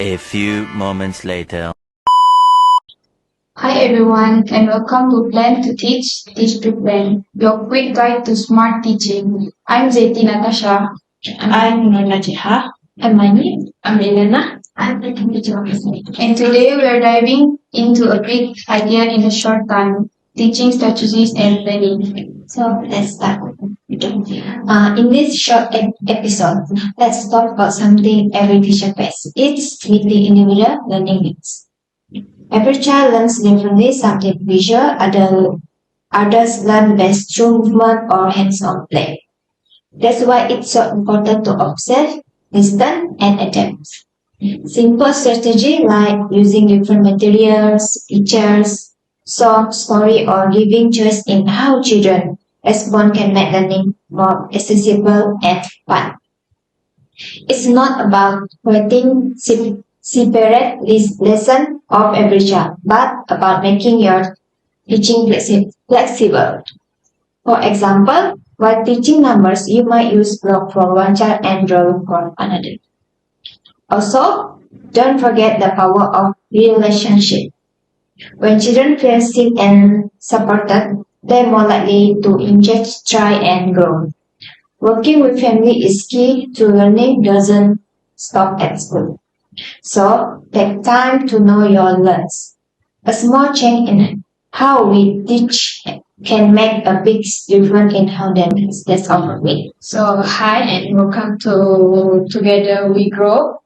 A few moments later. Hi everyone and welcome to Plan to Teach, Teach to Plan, your quick guide to smart teaching. I'm Zaiti Natasha. I'm Nona Jiha. I'm Mani. I'm Elena. I'm And today we're diving into a big idea in a short time, teaching strategies and planning. So let's start. In this short episode, let's talk about something every teacher faces. It's meeting individual learning needs. Every child learns differently, some take visual, others learn best through movement or hands-on play. That's why it's so important to observe, listen, and adapt. Simple strategy like using different materials, pictures, song, story, or giving choice in how children respond can make learning more accessible and fun. It's not about creating separate lesson of every child, but about making your teaching flexible. For example, while teaching numbers, you might use block for one child and drawing for another. Also, don't forget the power of relationship. When children feel seen and supported, they're more likely to engage, try, and grow. Working with family is key to learning doesn't stop at school. So, take time to know your learners. A small change in how we teach can make a big difference in how they learn. That's all for me. So hi and welcome to Together We Grow.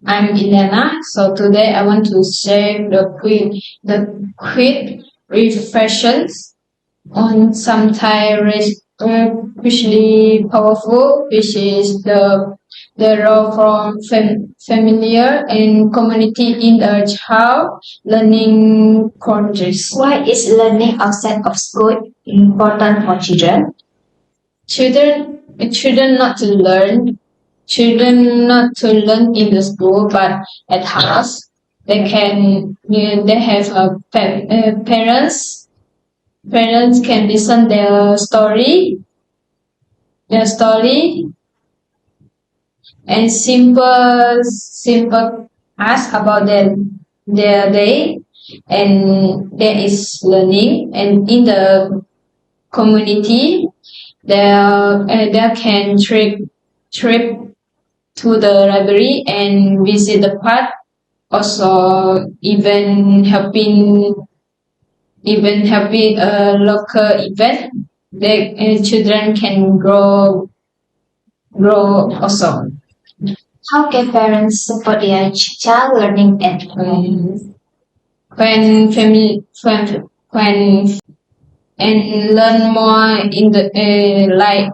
I'm Elena. So today I want to share the quick reflections on something especially powerful, which is the role from familiar and community in a child learning context. Why is learning outside of school important for children? Children not to learn in the school, but at house they have parents. Parents can listen their story, and simple ask about their day, and there is learning. And in the community, there can trip to the library and visit the park. Also, even helping a local event, the children can grow also. How can parents support their child learning at home? When and learn more in the like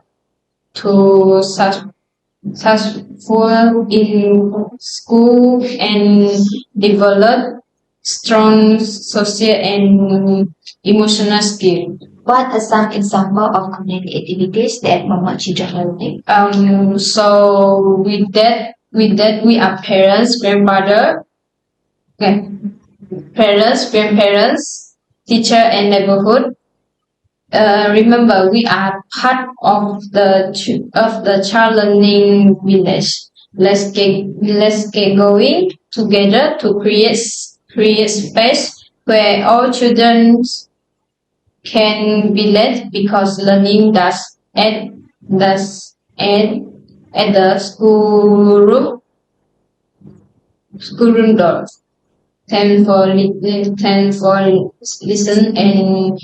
to successful in school and develop strong social and emotional skills. What are some examples of community activities that promote children learning? So with that we are parents, grandparents, teacher, and neighborhood. Remember, we are part of the child learning village. Let's get going together to create space where all children can be led, because learning does end at the schoolroom door. Thanks for listen, and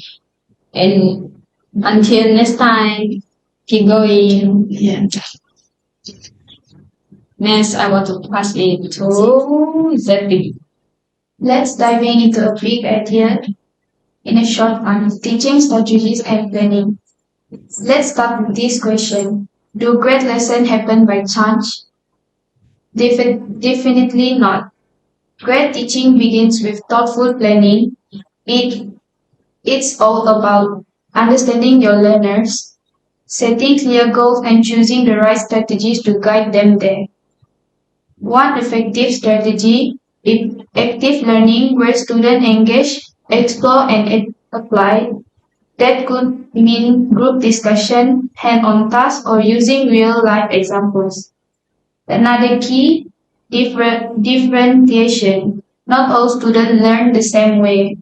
until next time, keep going. Yeah. Next, I want to pass it to Zepi. Let's dive into a big idea in a short time, teaching strategies and planning. Let's start with this question. Do great lessons happen by chance? Definitely not. Great teaching begins with thoughtful planning. It's all about understanding your learners, setting clear goals, and choosing the right strategies to guide them there. One effective strategy is active learning, where students engage, explore, and apply. That could mean group discussion, hand-on tasks, or using real-life examples. Another key differentiation. Not all students learn the same way.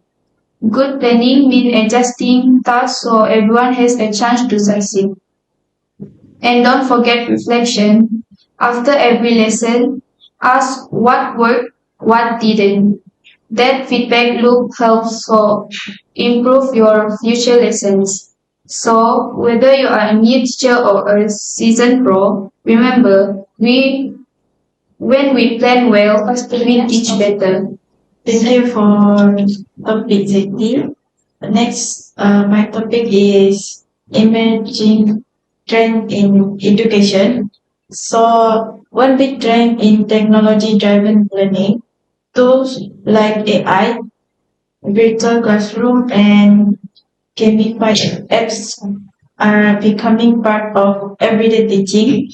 Good planning means adjusting tasks so everyone has a chance to succeed. And don't forget reflection. After every lesson, ask what worked, what didn't. That feedback loop helps so improve your future lessons. So whether you are a new teacher or a seasoned pro, remember when we plan well, we teach better. Thank you for topic, Zeki. Next, my topic is emerging trend in education. So, one big trend in technology-driven learning, tools like AI, virtual classroom, and gamified apps are becoming part of everyday teaching.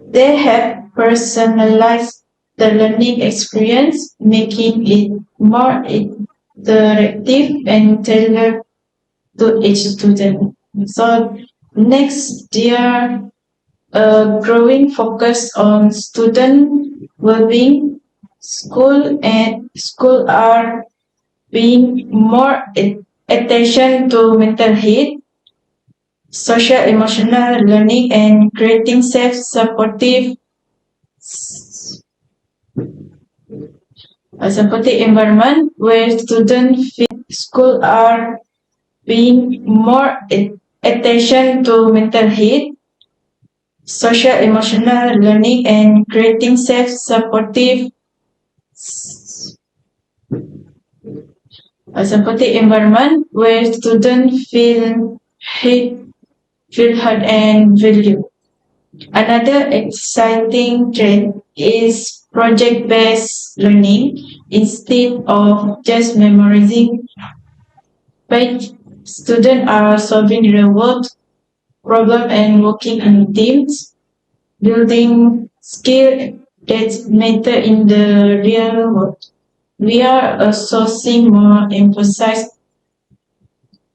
They have personalized the learning experience, making it more interactive and tailored to each student. So next year, a growing focus on student well-being, school are paying more attention to mental health, social emotional learning, and creating safe, supportive environment where students feel school are paying more attention to mental health, social emotional learning, and creating safe, supportive environment where students feel heard and valued. Another exciting trend is project-based learning. Instead of just memorizing page, students are solving real-world problems and working in teams, building skills that matter in the real world. We are also seeing more emphasis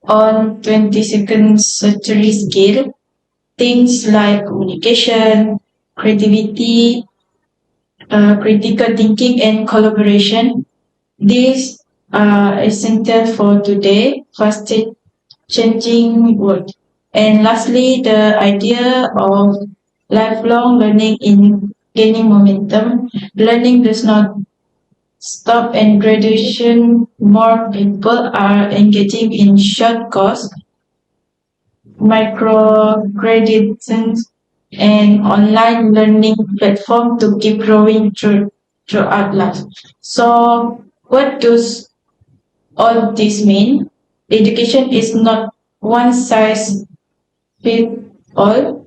on 22nd century skill, things like communication, creativity, critical thinking, and collaboration. These are essential for today, fast changing world. And lastly, the idea of lifelong learning in gaining momentum. Learning does not stop and graduation. More people are engaging in short course, microcredits, and online learning platform to keep growing throughout life. So, what does all this mean? Education is not one size fits all.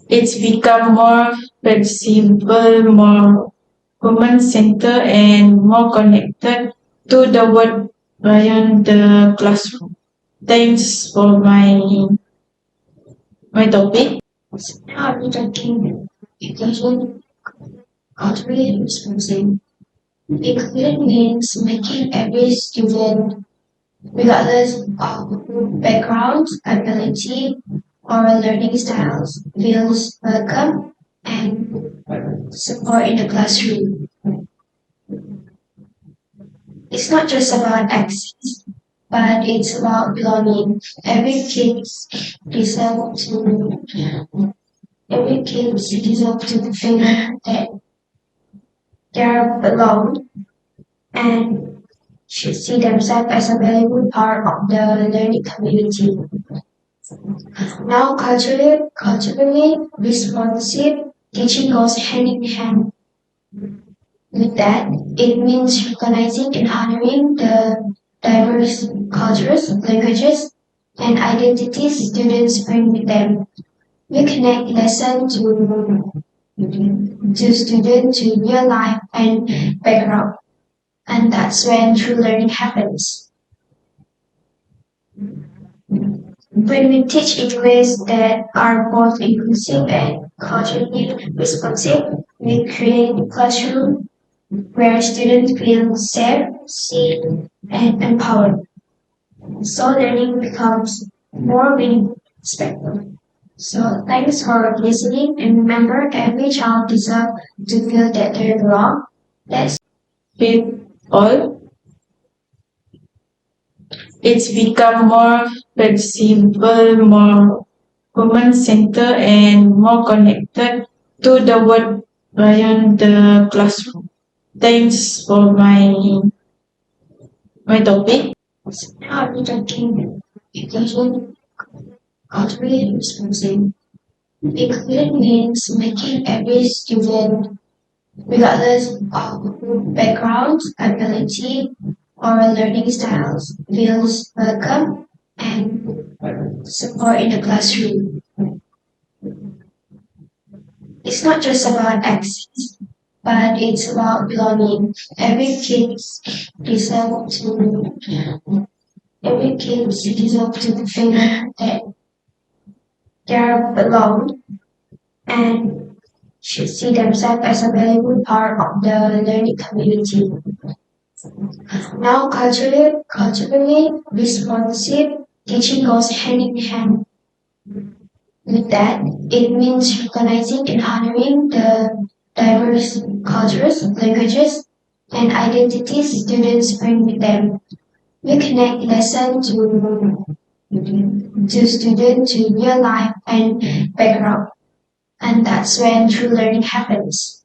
It's become more flexible, more human-centered, and more connected to the world beyond the classroom. Thanks for my topic. Now we're talking education culturally responsive. Inclusion means making every student, regardless of background, ability, or learning styles, feels welcome and support in the classroom. It's not just about access, but it's about belonging. Every kid deserves to feel that they're belong and should see themselves as a valuable part of the learning community. Now, culturally responsive teaching goes hand in hand with that. It means recognizing and honoring the diverse cultures, languages, and identities students bring with them. We connect lesson to student to real life and background, and that's when true learning happens. When we teach in ways that are both inclusive and culturally responsive, we create a classroom where students feel safe, seen, and empowered. So learning becomes more meaningful. So thanks for listening, and remember, every child deserves to feel that they belong. Let's With all, it's become more flexible, more human-centered, and more connected to the world beyond the classroom. Thanks for my topic. now we're talking education culturally responsive. Inclusion means making every student, regardless of background, ability, or learning styles, feels welcome and support in the classroom. It's not just about access, but it's about belonging. Every kid deserves to feel that they belong and should see themselves as a valuable part of the learning community. Now, culturally responsive teaching goes hand in hand with that. It means recognizing and honoring the diverse cultures, languages, and identities students bring with them. We connect lesson to student to real life and background, and that's when true learning happens.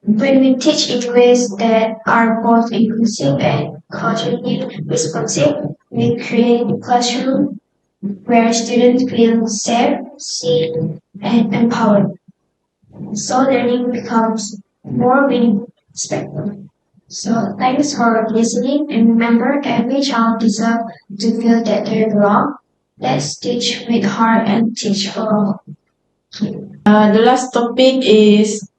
When we teach in ways that are both inclusive and culturally responsive, we create a classroom where students feel safe, seen, and empowered. So learning becomes more meaningful. So thanks for listening, and remember, every child deserves to feel that they belong. Let's teach with heart and teach for all. The last topic is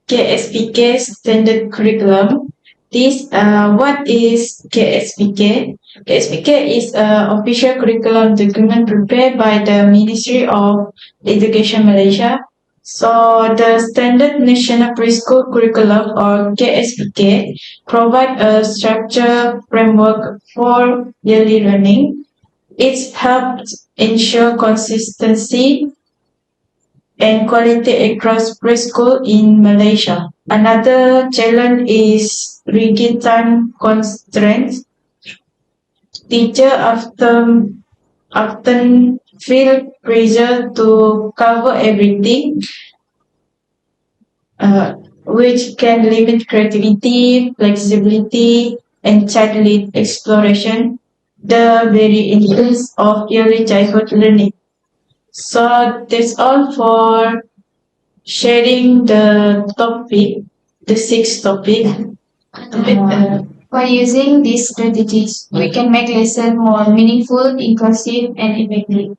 KSPK standard curriculum. What is KSPK? KSPK is an official curriculum document prepared by the Ministry of Education Malaysia. So the Standard National Preschool Curriculum, or KSPK, provide a structured framework for yearly learning. It helps ensure consistency and quality across preschool in Malaysia. Another challenge is rigid time constraints. Teachers often feel pressure to cover everything, which can limit creativity, flexibility, and child-led exploration, the very essence of early childhood learning. So that's all for sharing the sixth topic. By using these strategies, we can make lessons more meaningful, inclusive, and effective.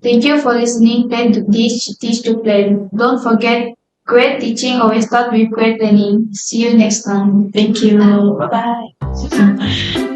Thank you for listening. Plan to teach to plan. Don't forget, great teaching always starts with great learning. See you next time. Thank you. Bye bye.